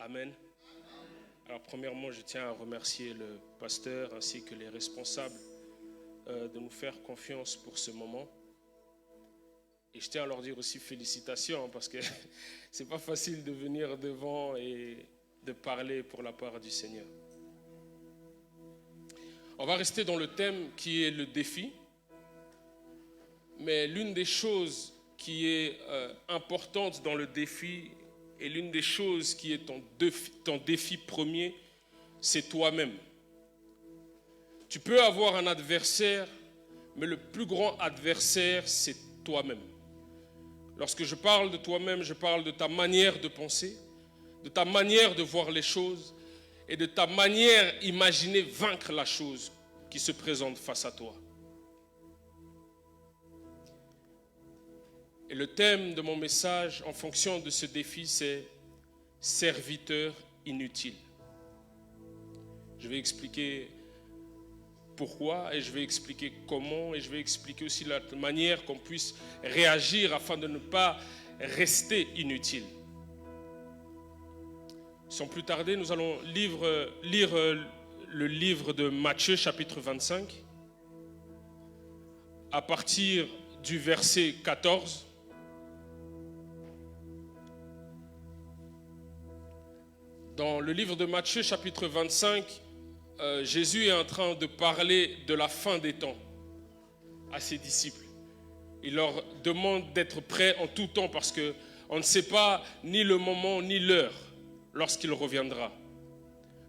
Amen. Alors premièrement, je tiens à remercier le pasteur ainsi que les responsables de nous faire confiance pour ce moment. Et je tiens à leur dire aussi félicitations parce que c'est pas facile de venir devant et de parler pour la part du Seigneur. On va rester dans le thème qui est le défi. Mais l'une des choses qui est importante dans le défi et l'une des choses qui est ton défi premier, c'est toi-même. Tu peux avoir un adversaire, mais le plus grand adversaire, c'est toi-même. Lorsque je parle de toi-même, je parle de ta manière de penser, de ta manière de voir les choses et de ta manière d'imaginer vaincre la chose qui se présente face à toi. Et le thème de mon message, en fonction de ce défi, c'est « Serviteur inutile ». Je vais expliquer pourquoi et je vais expliquer comment et je vais expliquer aussi la manière qu'on puisse réagir afin de ne pas rester inutile. Sans plus tarder, nous allons lire le livre de Matthieu, chapitre 25, à partir du verset 14. Dans le livre de Matthieu, chapitre 25, Jésus est en train de parler de la fin des temps à ses disciples. Il leur demande d'être prêts en tout temps parce qu'on ne sait pas ni le moment ni l'heure lorsqu'il reviendra.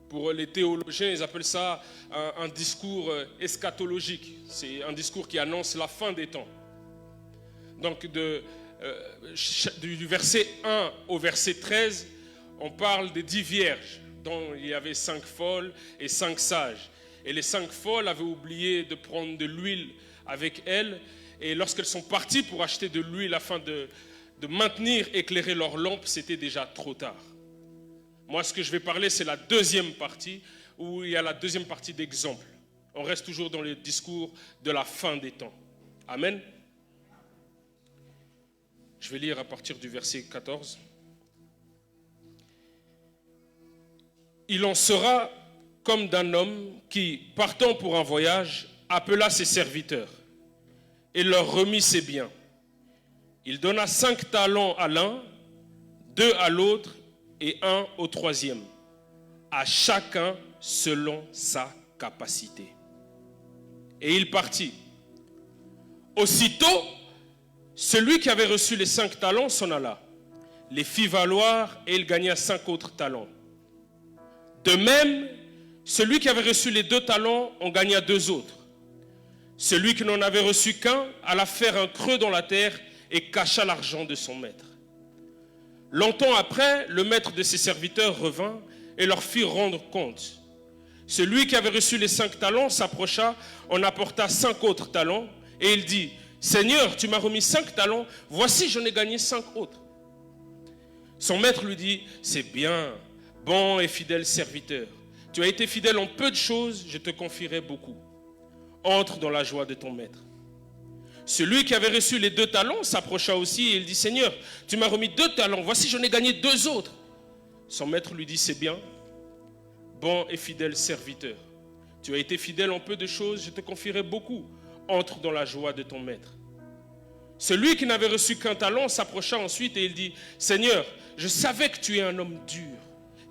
Pour les théologiens, ils appellent ça un discours eschatologique. C'est un discours qui annonce la fin des temps. Donc du verset 1 au verset 13, on parle des 10 vierges, dont il y avait 5 folles et 5 sages. Et les 5 folles avaient oublié de prendre de l'huile avec elles. Et lorsqu'elles sont parties pour acheter de l'huile afin de maintenir éclairer leurs lampes, c'était déjà trop tard. Moi, ce que je vais parler, c'est la deuxième partie, où il y a la deuxième partie d'exemple. On reste toujours dans le discours de la fin des temps. Amen. Je vais lire à partir du verset 14. Il en sera comme d'un homme qui, partant pour un voyage, appela ses serviteurs et leur remit ses biens. Il donna 5 talents à l'un, 2 à l'autre et 1 au troisième, à chacun selon sa capacité. Et il partit. Aussitôt, celui qui avait reçu les 5 talents s'en alla, les fit valoir et il gagna 5 autres talents. De même, celui qui avait reçu les 2 talents en gagna 2 autres. Celui qui n'en avait reçu qu'un alla faire un creux dans la terre et cacha l'argent de son maître. Longtemps après, le maître de ses serviteurs revint et leur fit rendre compte. Celui qui avait reçu les 5 talents s'approcha, en apporta 5 autres talents et il dit « Seigneur, tu m'as remis 5 talents, voici j'en ai gagné 5 autres. » Son maître lui dit « C'est bien, bon et fidèle serviteur. Tu as été fidèle en peu de choses, je te confierai beaucoup. Entre dans la joie de ton maître. » Celui qui avait reçu les 2 talents s'approcha aussi et il dit « Seigneur, tu m'as remis 2 talents, voici j'en ai gagné 2 autres. » Son maître lui dit « C'est bien, bon et fidèle serviteur. Tu as été fidèle en peu de choses, je te confierai beaucoup. Entre dans la joie de ton maître. » Celui qui n'avait reçu qu'un talent s'approcha ensuite et il dit « Seigneur, je savais que tu es un homme dur,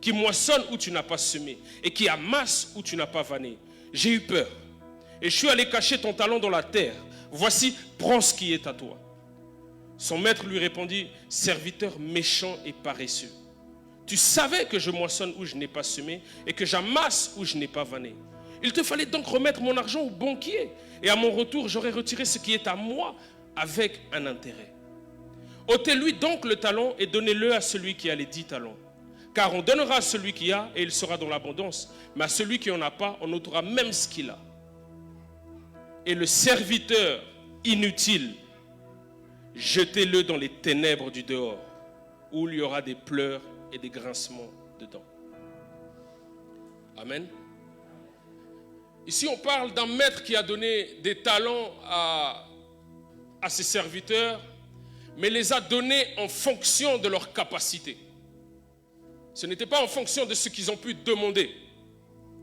qui moissonne où tu n'as pas semé et qui amasse où tu n'as pas vanné. J'ai eu peur et je suis allé cacher ton talent dans la terre. Voici, prends ce qui est à toi. » Son maître lui répondit « Serviteur méchant et paresseux, tu savais que je moissonne où je n'ai pas semé et que j'amasse où je n'ai pas vanné. Il te fallait donc remettre mon argent au banquier et à mon retour, j'aurais retiré ce qui est à moi avec un intérêt. Ôtez-lui donc le talent et donnez-le à celui qui a les 10 talents. Car on donnera à celui qui a et il sera dans l'abondance. Mais à celui qui n'en a pas, on ôtera même ce qu'il a. Et le serviteur inutile, jetez-le dans les ténèbres du dehors, où il y aura des pleurs et des grincements de dents. Amen. Ici, on parle d'un maître qui a donné des talents à ses serviteurs, mais les a donnés en fonction de leur capacité. Ce n'était pas en fonction de ce qu'ils ont pu demander.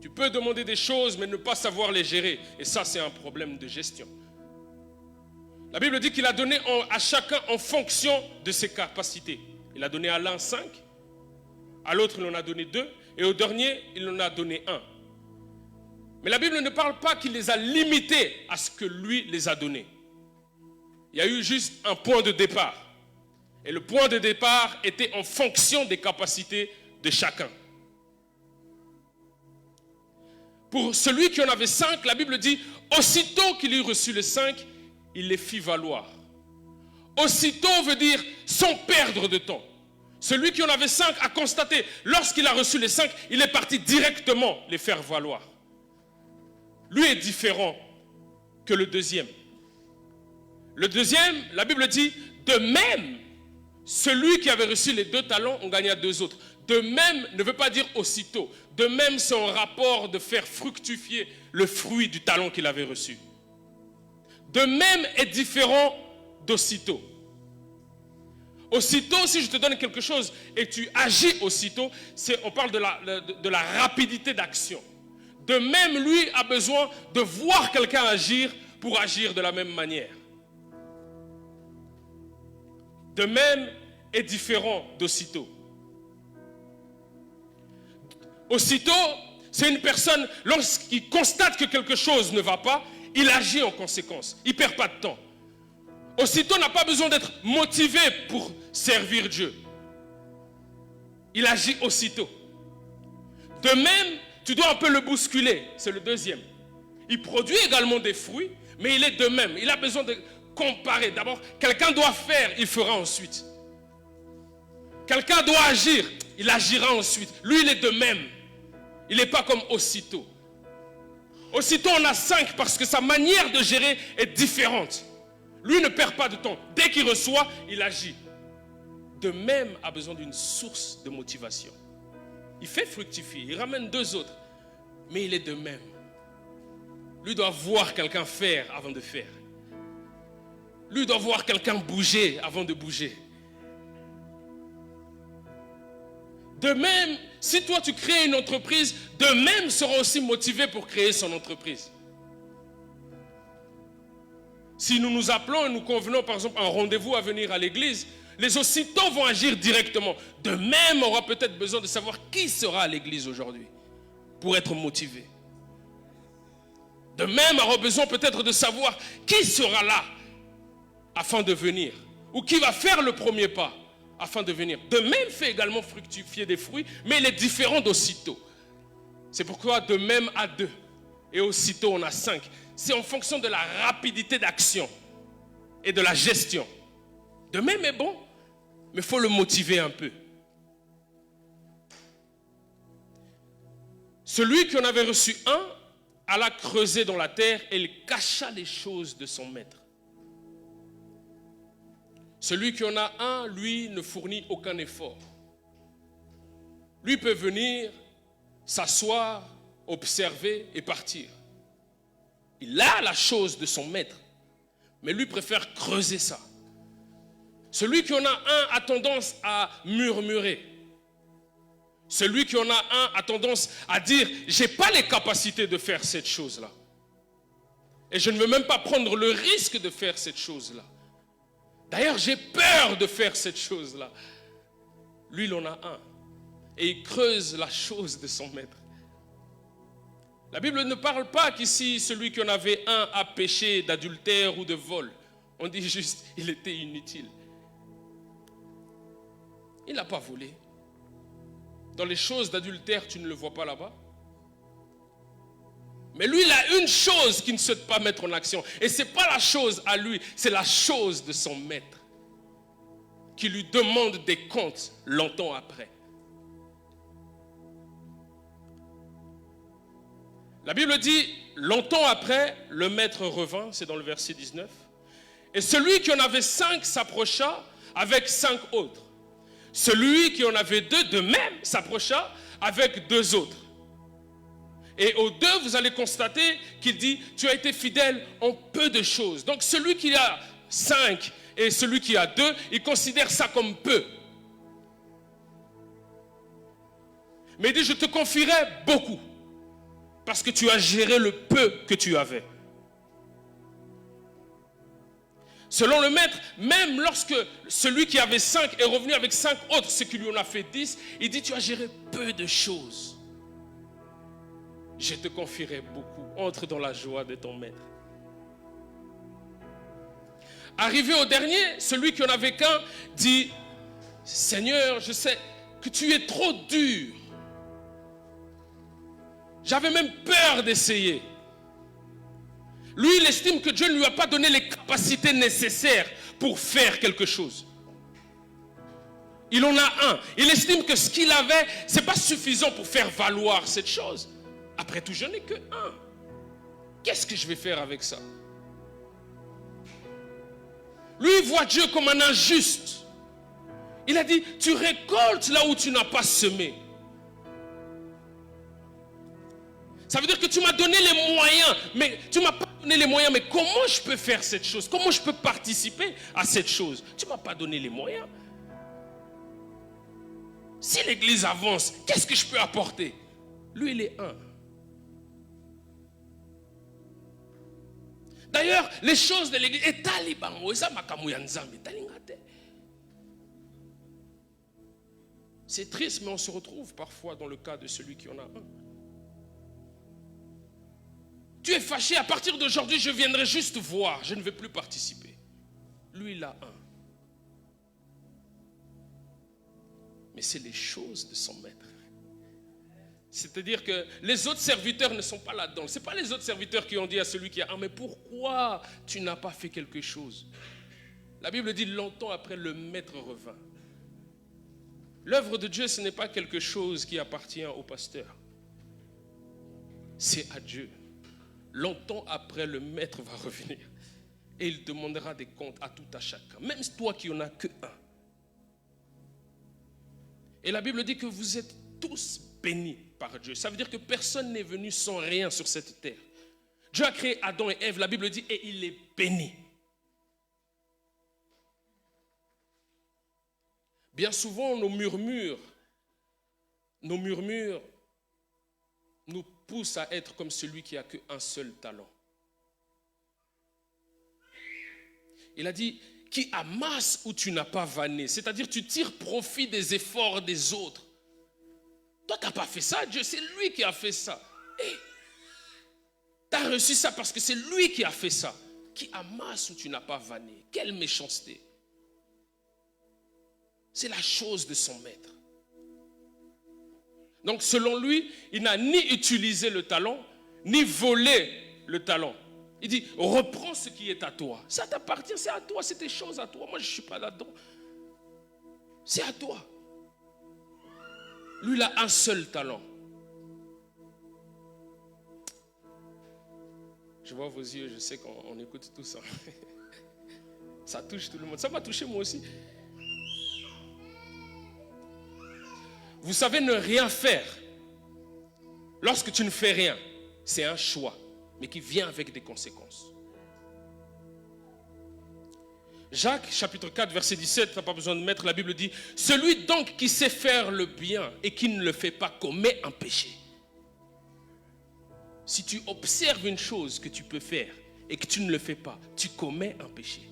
Tu peux demander des choses, mais ne pas savoir les gérer. Et ça, c'est un problème de gestion. La Bible dit qu'il a donné à chacun en fonction de ses capacités. Il a donné à l'un 5, à l'autre il en a donné 2, et au dernier il en a donné 1. Mais la Bible ne parle pas qu'il les a limités à ce que lui les a donnés. Il y a eu juste un point de départ. Et le point de départ était en fonction des capacités de chacun. Pour celui qui en avait 5, la Bible dit, aussitôt qu'il eut reçu les 5, il les fit valoir. Aussitôt veut dire sans perdre de temps. Celui qui en avait 5 a constaté, lorsqu'il a reçu les 5, il est parti directement les faire valoir. Lui est différent que le deuxième. Le deuxième, la Bible dit, de même, celui qui avait reçu les 2 talents en gagna 2 autres. De même ne veut pas dire aussitôt. De même, c'est un rapport de faire fructifier le fruit du talent qu'il avait reçu. De même est différent d'aussitôt. Aussitôt, si je te donne quelque chose et tu agis aussitôt, on parle de la rapidité d'action. De même, lui a besoin de voir quelqu'un agir pour agir de la même manière. De même est différent d'aussitôt. Aussitôt, c'est une personne, lorsqu'il constate que quelque chose ne va pas, il agit en conséquence. Il ne perd pas de temps. Aussitôt n'a pas besoin d'être motivé pour servir Dieu. Il agit aussitôt. De même, tu dois un peu le bousculer. C'est le deuxième. Il produit également des fruits, mais il est de même. Il a besoin de comparer. D'abord, quelqu'un doit faire, il fera ensuite. Quelqu'un doit agir, il agira ensuite. Lui, il est de même. Il n'est pas comme aussitôt. Aussitôt, on a 5 parce que sa manière de gérer est différente. Lui ne perd pas de temps. Dès qu'il reçoit, il agit. De même, a besoin d'une source de motivation. Il fait fructifier, il ramène 2 autres. Mais il est de même. Lui doit voir quelqu'un faire avant de faire. Lui doit voir quelqu'un bouger avant de bouger. De même, si toi tu crées une entreprise, de même sera aussi motivé pour créer son entreprise. Si nous nous appelons et nous convenons par exemple un rendez-vous à venir à l'église, les aussitôt vont agir directement. De même, on aura peut-être besoin de savoir qui sera à l'église aujourd'hui pour être motivé. De même, on aura besoin peut-être de savoir qui sera là afin de venir. Ou qui va faire le premier pas afin de venir. De même, fait également fructifier des fruits, mais il est différent d'aussitôt. C'est pourquoi de même à 2. Et aussitôt, on a 5. C'est en fonction de la rapidité d'action et de la gestion. De même est bon, mais il faut le motiver un peu. Celui qui en avait reçu 1 alla creuser dans la terre et il cacha les choses de son maître. Celui qui en a 1, lui, ne fournit aucun effort. Lui peut venir, s'asseoir, observer et partir. Il a la chose de son maître, mais lui préfère creuser ça. Celui qui en a 1 a tendance à murmurer. Celui qui en a 1 a tendance à dire « j'ai pas les capacités de faire cette chose-là. Et je ne veux même pas prendre le risque de faire cette chose-là. D'ailleurs, j'ai peur de faire cette chose-là. » Lui, il en a 1. Et il creuse la chose de son maître. La Bible ne parle pas qu'ici, celui qui en avait 1 a péché d'adultère ou de vol. On dit juste, il était inutile. Il n'a pas volé. Dans les choses d'adultère, tu ne le vois pas là-bas. Mais lui, il a une chose qu'il ne souhaite pas mettre en action. Et ce n'est pas la chose à lui, c'est la chose de son maître. Qui lui demande des comptes longtemps après. La Bible dit, longtemps après, le maître revint, c'est dans le verset 19. Et celui qui en avait 5 s'approcha avec 5 autres. Celui qui en avait 2 de même s'approcha avec 2 autres. Et aux 2, vous allez constater qu'il dit, tu as été fidèle en peu de choses. Donc celui qui a 5 et celui qui a 2, il considère ça comme peu. Mais il dit, je te confierai beaucoup. Parce que tu as géré le peu que tu avais. Selon le maître, même lorsque celui qui avait 5 est revenu avec 5 autres, ce qui lui en a fait 10, il dit, tu as géré peu de choses. Je te confierai beaucoup. Entre dans la joie de ton maître. Arrivé au dernier, celui qui en avait qu'un dit, Seigneur, je sais que tu es trop dur. J'avais même peur d'essayer. Lui, il estime que Dieu ne lui a pas donné les capacités nécessaires pour faire quelque chose. Il en a un. Il estime que ce qu'il avait, ce n'est pas suffisant pour faire valoir cette chose. Après tout, je n'ai que un. Qu'est-ce que je vais faire avec ça? Lui, il voit Dieu comme un injuste. Il a dit, tu récoltes là où tu n'as pas semé. Ça veut dire que tu m'as donné les moyens, mais tu ne m'as pas donné les moyens, mais comment je peux faire cette chose? Comment je peux participer à cette chose? Tu ne m'as pas donné les moyens. Si l'église avance, qu'est-ce que je peux apporter? Lui, il est un. D'ailleurs, les choses de l'église, c'est triste, mais on se retrouve parfois dans le cas de celui qui en a un. Tu es fâché, à partir d'aujourd'hui, je viendrai juste voir, je ne vais plus participer. Lui, il a un. Mais c'est les choses de son maître. C'est-à-dire que les autres serviteurs ne sont pas là-dedans. Ce n'est pas les autres serviteurs qui ont dit à celui qui a un, mais pourquoi tu n'as pas fait quelque chose? La Bible dit, longtemps après, le maître revint. L'œuvre de Dieu, ce n'est pas quelque chose qui appartient au pasteur. C'est à Dieu. Longtemps après, le maître va revenir. Et il demandera des comptes à tout à chacun. Même toi qui n'en as que un. Et la Bible dit que vous êtes tous bénis par Dieu. Ça veut dire que personne n'est venu sans rien sur cette terre. Dieu a créé Adam et Ève, la Bible dit, et il est béni. Bien souvent, nos murmures nous poussent à être comme celui qui n'a qu'un seul talent. Il a dit, qui amasse où tu n'as pas vanné. C'est-à-dire, tu tires profit des efforts des autres. Toi, tu n'as pas fait ça, Dieu, c'est lui qui a fait ça. Et tu as reçu ça parce que c'est lui qui a fait ça. Qui amasse où tu n'as pas vanné. Quelle méchanceté. C'est la chose de son maître. Donc, selon lui, il n'a ni utilisé le talent, ni volé le talent. Il dit, reprends ce qui est à toi. Ça t'appartient, c'est à toi, c'est tes choses à toi. Moi, je ne suis pas là-dedans. C'est à toi. Lui, il a un seul talent. Je vois vos yeux, je sais qu'on écoute tout ça. Ça touche tout le monde. Ça m'a touché moi aussi. Vous savez, ne rien faire. Lorsque tu ne fais rien, c'est un choix, mais qui vient avec des conséquences. Jacques, chapitre 4, verset 17, tu n'as pas besoin de mettre, la Bible dit, celui donc qui sait faire le bien et qui ne le fait pas commet un péché. Si tu observes une chose que tu peux faire et que tu ne le fais pas, tu commets un péché.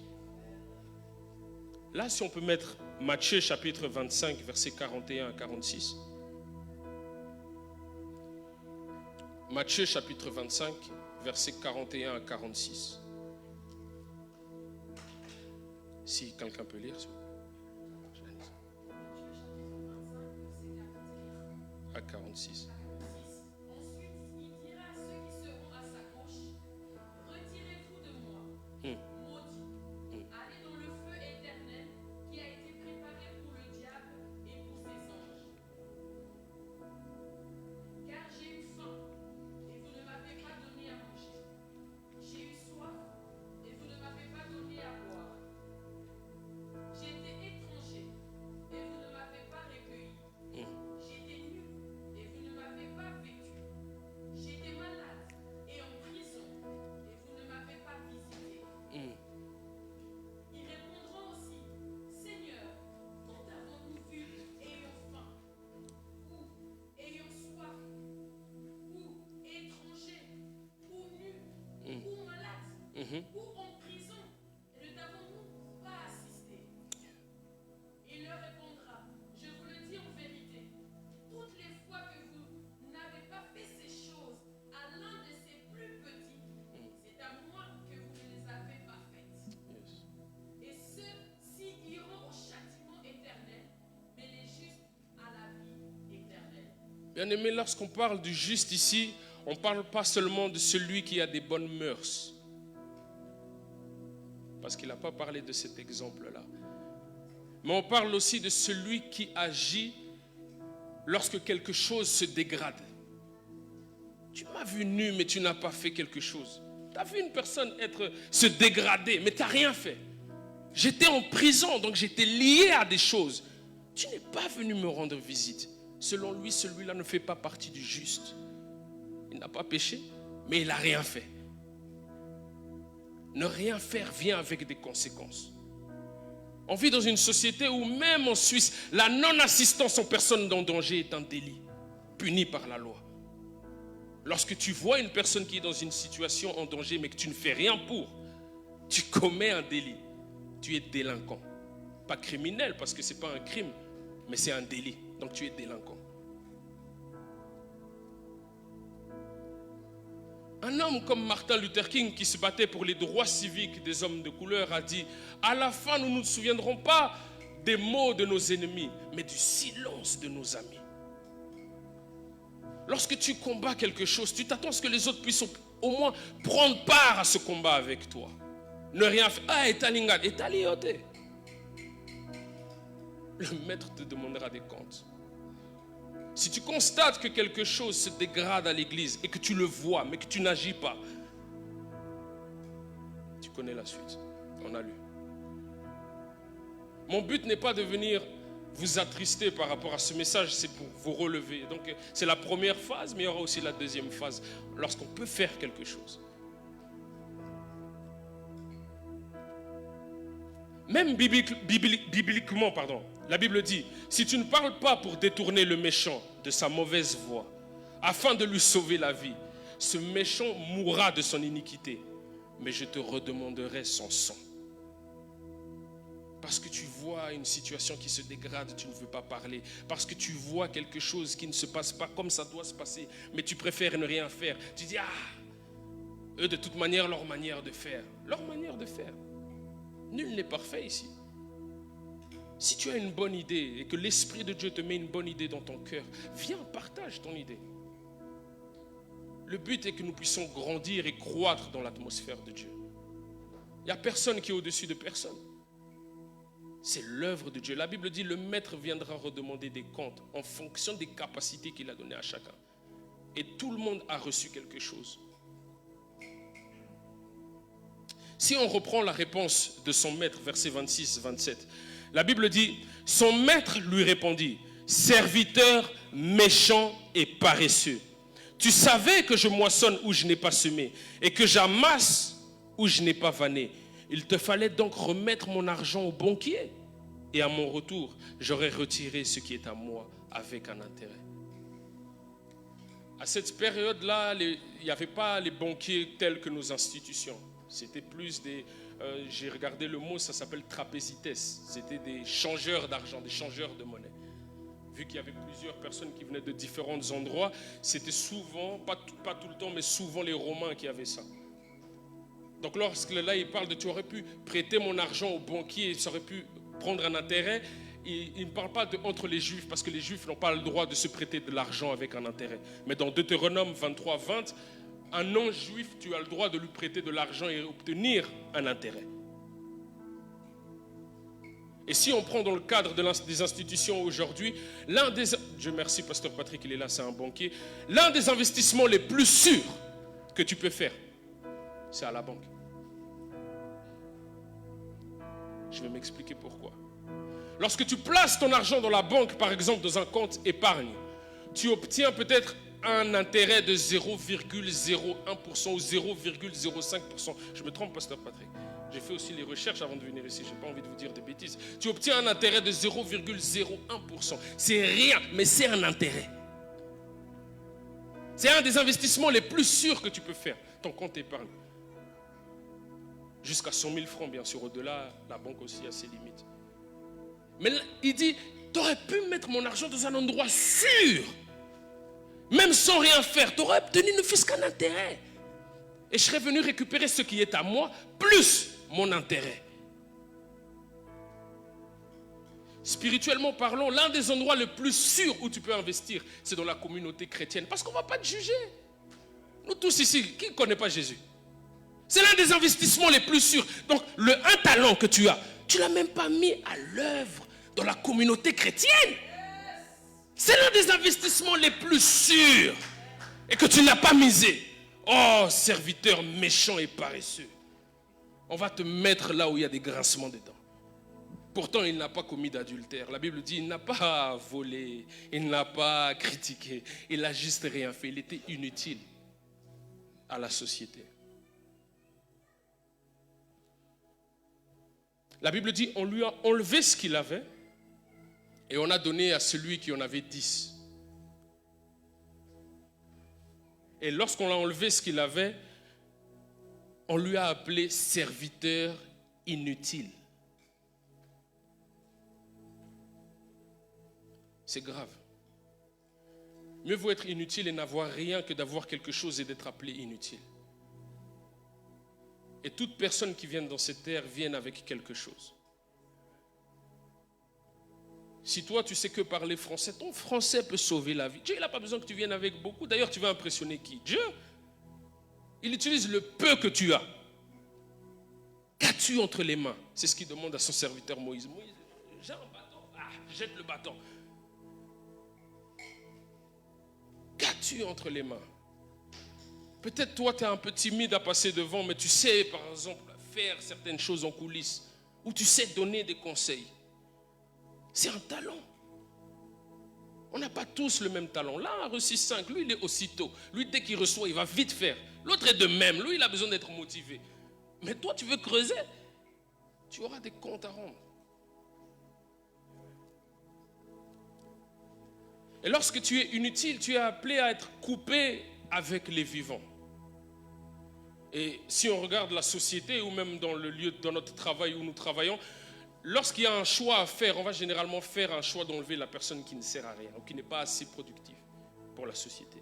Là, si on peut mettre Matthieu chapitre 25, versets 41 à 46. Matthieu chapitre 25, versets 41 à 46. Si quelqu'un peut lire. À 46. ou en prison, et ne t'avons-nous pas assisté? Il leur répondra, je vous le dis en vérité, toutes les fois que vous n'avez pas fait ces choses à l'un de ces plus petits, c'est à moi que vous ne les avez pas faites. Et ceux-ci iront au châtiment éternel, mais les justes à la vie éternelle. Bien-aimé, lorsqu'on parle du juste ici, on ne parle pas seulement de celui qui a des bonnes mœurs. Parce qu'il n'a pas parlé de cet exemple-là. Mais on parle aussi de celui qui agit lorsque quelque chose se dégrade. Tu m'as vu nu, mais tu n'as pas fait quelque chose. Tu as vu une personne se dégrader, mais tu n'as rien fait. J'étais en prison, donc j'étais lié à des choses. Tu n'es pas venu me rendre visite. Selon lui, celui-là ne fait pas partie du juste. Il n'a pas péché, mais il n'a rien fait. Ne rien faire vient avec des conséquences. On vit dans une société où même en Suisse, la non-assistance aux personnes en danger est un délit, puni par la loi. Lorsque tu vois une personne qui est dans une situation en danger, mais que tu ne fais rien pour, tu commets un délit. Tu es délinquant. Pas criminel, parce que ce n'est pas un crime, mais c'est un délit. Donc tu es délinquant. Un homme comme Martin Luther King, qui se battait pour les droits civiques des hommes de couleur, a dit « À la fin, nous ne nous souviendrons pas des mots de nos ennemis, mais du silence de nos amis. » Lorsque tu combats quelque chose, tu t'attends à ce que les autres puissent au moins prendre part à ce combat avec toi. Ne rien faire. Ah, etalingad, etaliote. Le maître te demandera des comptes. Si tu constates que quelque chose se dégrade à l'église et que tu le vois, mais que tu n'agis pas, tu connais la suite. On a lu. Mon but n'est pas de venir vous attrister par rapport à ce message, c'est pour vous relever. Donc c'est la première phase, mais il y aura aussi la deuxième phase, lorsqu'on peut faire quelque chose. Même bibliquement, la Bible dit, si tu ne parles pas pour détourner le méchant de sa mauvaise voie, afin de lui sauver la vie, ce méchant mourra de son iniquité, mais je te redemanderai son sang. Parce que tu vois une situation qui se dégrade, tu ne veux pas parler. Parce que tu vois quelque chose qui ne se passe pas comme ça doit se passer, mais tu préfères ne rien faire. Tu dis, eux de toute manière, leur manière de faire. Leur manière de faire. Nul n'est parfait ici. Si tu as une bonne idée et que l'Esprit de Dieu te met une bonne idée dans ton cœur, viens, partage ton idée. Le but est que nous puissions grandir et croître dans l'atmosphère de Dieu. Il n'y a personne qui est au-dessus de personne. C'est l'œuvre de Dieu. La Bible dit, le maître viendra redemander des comptes en fonction des capacités qu'il a données à chacun. Et tout le monde a reçu quelque chose. Si on reprend la réponse de son maître, versets 26-27, la Bible dit, son maître lui répondit, serviteur méchant et paresseux. Tu savais que je moissonne où je n'ai pas semé et que j'amasse où je n'ai pas vanné. Il te fallait donc remettre mon argent au banquier. Et à mon retour, j'aurais retiré ce qui est à moi avec un intérêt. À cette période-là, il n'y avait pas les banquiers tels que nos institutions. C'était plus des... j'ai regardé le mot, ça s'appelle trapézites. C'était des changeurs d'argent, des changeurs de monnaie. Vu qu'il y avait plusieurs personnes qui venaient de différents endroits, c'était souvent, pas tout le temps, mais souvent les Romains qui avaient ça. Donc lorsque là, il parle de tu aurais pu prêter mon argent au banquier, ça aurait pu prendre un intérêt, il ne parle pas entre les Juifs, parce que les Juifs n'ont pas le droit de se prêter de l'argent avec un intérêt. Mais dans Deutéronome 23-20, un non-juif, tu as le droit de lui prêter de l'argent et obtenir un intérêt. Et si on prend dans le cadre des institutions aujourd'hui, Dieu merci, Pasteur Patrick, il est là, c'est un banquier. L'un des investissements les plus sûrs que tu peux faire, c'est à la banque. Je vais m'expliquer pourquoi. Lorsque tu places ton argent dans la banque, par exemple dans un compte épargne, tu obtiens peut-être un intérêt de 0,01% ou 0,05%. Je me trompe, Pasteur Patrick. J'ai fait aussi les recherches avant de venir ici. Je n'ai pas envie de vous dire des bêtises. Tu obtiens un intérêt de 0,01%. C'est rien, mais c'est un intérêt. C'est un des investissements les plus sûrs que tu peux faire, ton compte épargne. Jusqu'à 100 000 francs, bien sûr. Au-delà, la banque aussi a ses limites. Mais là, il dit, tu aurais pu mettre mon argent dans un endroit sûr. Même sans rien faire, tu aurais obtenu ne fût-ce qu'un intérêt. Et je serais venu récupérer ce qui est à moi, plus mon intérêt. Spirituellement parlant, l'un des endroits les plus sûrs où tu peux investir, c'est dans la communauté chrétienne. Parce qu'on ne va pas te juger. Nous tous ici, qui ne connaît pas Jésus? C'est l'un des investissements les plus sûrs. Donc, un talent que tu as, tu ne l'as même pas mis à l'œuvre dans la communauté chrétienne. C'est l'un des investissements les plus sûrs. Et que tu ne l'as pas misé. Oh, serviteur méchant et paresseux. On va te mettre là où il y a des grincements dedans. Pourtant, il n'a pas commis d'adultère. La Bible dit, il n'a pas volé, il n'a pas critiqué. Il n'a juste rien fait. Il était inutile à la société. La Bible dit, on lui a enlevé ce qu'il avait et on a donné à celui qui en avait 10. Et lorsqu'on a enlevé ce qu'il avait, on lui a appelé serviteur inutile. C'est grave. Mieux vaut être inutile et n'avoir rien que d'avoir quelque chose et d'être appelé inutile. Et toute personne qui vient dans cette terre vient avec quelque chose. Si toi tu sais que parler français, ton français peut sauver la vie. Dieu, il n'a pas besoin que tu viennes avec beaucoup. D'ailleurs, tu vas impressionner qui? Dieu. Il utilise le peu que tu as. Qu'as-tu entre les mains? C'est ce qu'il demande à son serviteur Moïse. Moïse, j'ai un bâton. Jette le bâton. Qu'as-tu entre les mains? Peut-être toi, tu es un peu timide à passer devant, mais tu sais, par exemple, faire certaines choses en coulisses, ou tu sais donner des conseils. C'est un talent. On n'a pas tous le même talent. L'un a reçu 5, lui, il est aussitôt. Lui, dès qu'il reçoit, il va vite faire. L'autre est de même. Lui, il a besoin d'être motivé. Mais toi, tu veux creuser, tu auras des comptes à rendre. Et lorsque tu es inutile, tu es appelé à être coupé avec les vivants. Et si on regarde la société ou même dans le lieu, dans notre travail où nous travaillons, lorsqu'il y a un choix à faire, on va généralement faire un choix d'enlever la personne qui ne sert à rien ou qui n'est pas assez productive pour la société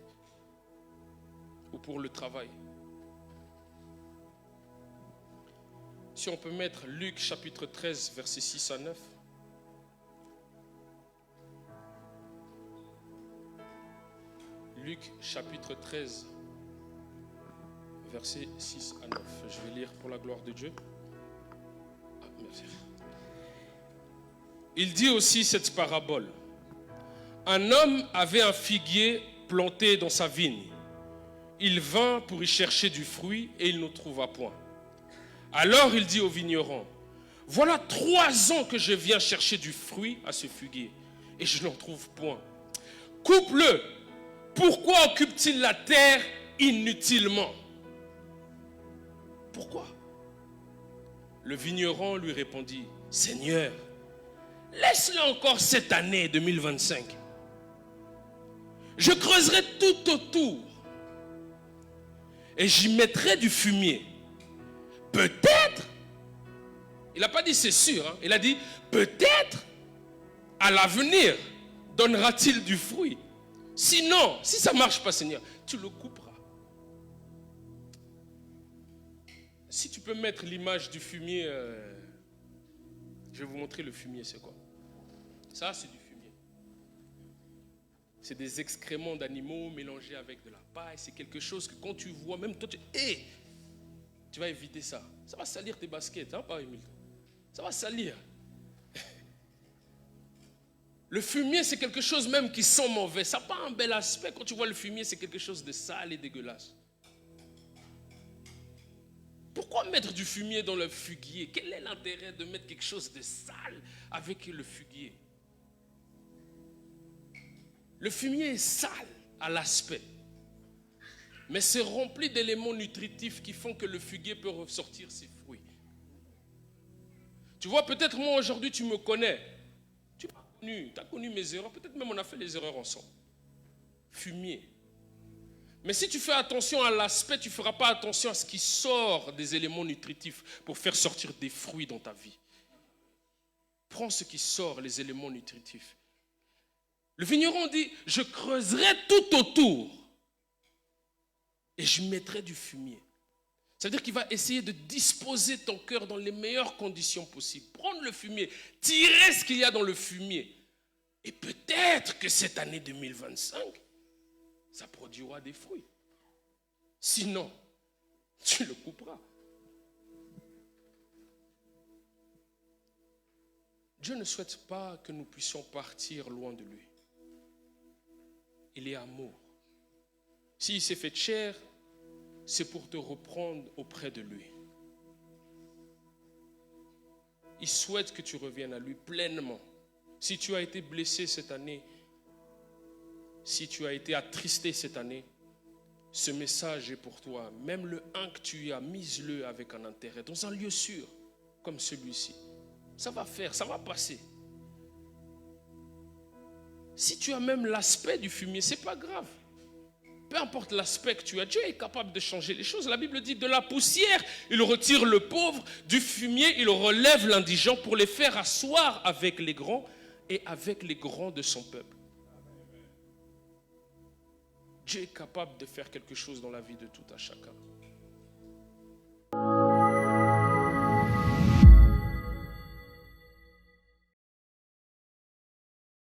ou pour le travail. Si on peut mettre Luc chapitre 13, versets 6 à 9. Luc chapitre 13, versets 6 à 9. Je vais lire pour la gloire de Dieu. Merci. Il dit aussi cette parabole. Un homme avait un figuier planté dans sa vigne. Il vint pour y chercher du fruit et il ne trouva point. Alors il dit au vigneron, voilà 3 ans que je viens chercher du fruit à ce figuier et je n'en trouve point. Coupe-le. Pourquoi occupe-t-il la terre inutilement? Pourquoi? Le vigneron lui répondit, Seigneur, laisse-le encore cette année 2025. Je creuserai tout autour et j'y mettrai du fumier. Peut-être, il n'a pas dit c'est sûr, hein, il a dit peut-être à l'avenir donnera-t-il du fruit. Sinon, si ça ne marche pas, Seigneur, tu le couperas. Si tu peux mettre l'image du fumier, je vais vous montrer le fumier, c'est quoi? Ça, c'est du fumier. C'est des excréments d'animaux mélangés avec de la paille. C'est quelque chose que quand tu vois, même toi, tu vas éviter ça. Ça va salir tes baskets, hein, pas Emile? Ça va salir. Le fumier, c'est quelque chose même qui sent mauvais. Ça n'a pas un bel aspect. Quand tu vois le fumier, c'est quelque chose de sale et dégueulasse. Pourquoi mettre du fumier dans le figuier? Quel est l'intérêt de mettre quelque chose de sale avec le figuier? Le fumier est sale à l'aspect, mais c'est rempli d'éléments nutritifs qui font que le figuier peut ressortir ses fruits. Tu vois, peut-être moi aujourd'hui tu me connais. Tu as connu mes erreurs, peut-être même on a fait les erreurs ensemble. Fumier. Mais si tu fais attention à l'aspect, tu ne feras pas attention à ce qui sort des éléments nutritifs pour faire sortir des fruits dans ta vie. Prends ce qui sort, les éléments nutritifs. Le vigneron dit, je creuserai tout autour et je mettrai du fumier. Ça veut dire qu'il va essayer de disposer ton cœur dans les meilleures conditions possibles. Prendre le fumier, tirer ce qu'il y a dans le fumier. Et peut-être que cette année 2025, ça produira des fruits. Sinon, tu le couperas. Dieu ne souhaite pas que nous puissions partir loin de lui. Il est amour. S'il s'est fait chair, c'est pour te reprendre auprès de lui. Il souhaite que tu reviennes à lui pleinement. Si tu as été blessé cette année, si tu as été attristé cette année, ce message est pour toi. Même le 1 que tu as, mise-le avec un intérêt, dans un lieu sûr, comme celui-ci. Ça va faire, ça va passer. Si tu as même l'aspect du fumier, ce n'est pas grave. Peu importe l'aspect que tu as, Dieu est capable de changer les choses. La Bible dit, de la poussière, il retire le pauvre, du fumier, il relève l'indigent pour les faire asseoir avec les grands et avec les grands de son peuple. Dieu est capable de faire quelque chose dans la vie de tout à chacun.